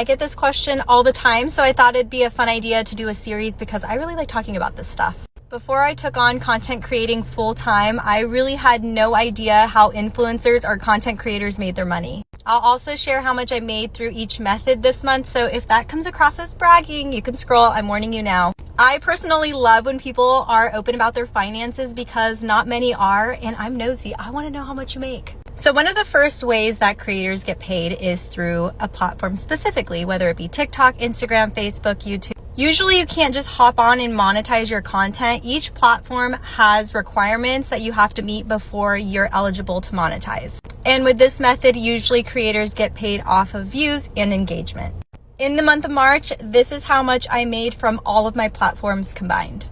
I get this question all the time, so I thought it'd be a fun idea to do a series because I really like talking about this stuff. Before I took on content creating full time, I really had no idea how influencers or content creators made their money. I'll also share how much I made through each method this month, so if that comes across as bragging, you can scroll. I'm warning you now. I personally love when people are open about their finances because not many are, and I'm nosy. I want to know how much you make. So one of the first ways that creators get paid is through a platform specifically, whether it be TikTok, Instagram, Facebook, YouTube. Usually you can't just hop on and monetize your content. Each platform has requirements that you have to meet before you're eligible to monetize. And with this method, usually creators get paid off of views and engagement. In the month of March, this is how much I made from all of my platforms combined.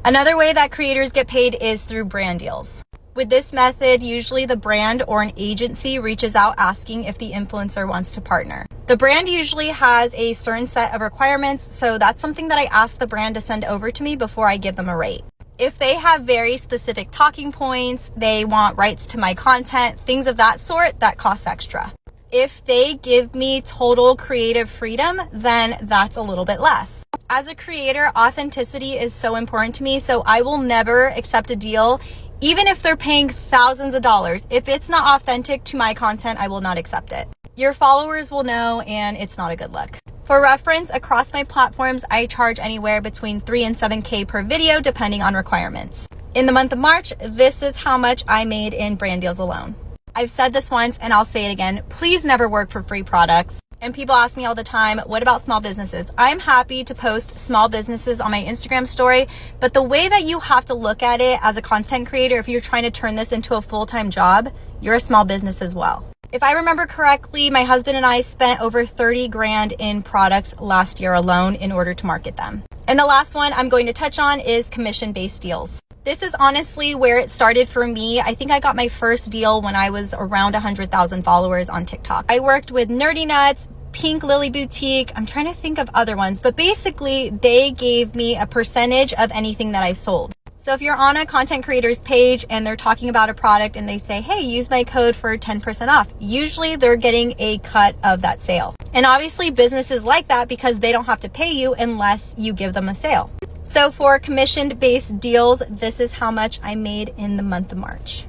Another way that creators get paid is through brand deals. With this method, usually the brand or an agency reaches out asking if the influencer wants to partner. The brand usually has a certain set of requirements, so that's something that I ask the brand to send over to me before I give them a rate. If they have very specific talking points, they want rights to my content, things of that sort, that costs extra. If they give me total creative freedom, then that's a little bit less. As a creator, authenticity is so important to me, so I will never accept a deal even if they're paying thousands of dollars. If it's not authentic to my content, I will not accept it. Your followers will know, and it's not a good look. For reference, across my platforms, I charge anywhere between $3,000 and $7,000 per video, depending on requirements. In the month of March, this is how much I made in brand deals alone. I've said this once and I'll say it again. Please never work for free products. And people ask me all the time, what about small businesses? I'm happy to post small businesses on my Instagram story, but the way that you have to look at it as a content creator, if you're trying to turn this into a full-time job, you're a small business as well. If I remember correctly, my husband and I spent over 30 grand in products last year alone in order to market them. And the last one I'm going to touch on is commission-based deals. This is honestly where it started for me. I think I got my first deal when I was around 100,000 followers on TikTok. I worked with Nerdy Nuts, Pink Lily Boutique. I'm trying to think of other ones, but basically they gave me a percentage of anything that I sold. So if you're on a content creator's page and they're talking about a product and they say, hey, use my code for 10% off, usually they're getting a cut of that sale. And obviously businesses like that because they don't have to pay you unless you give them a sale. So for commission-based deals, this is how much I made in the month of March.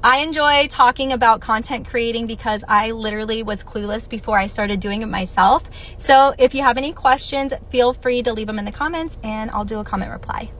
I enjoy talking about content creating because I literally was clueless before I started doing it myself. So if you have any questions, feel free to leave them in the comments and I'll do a comment reply.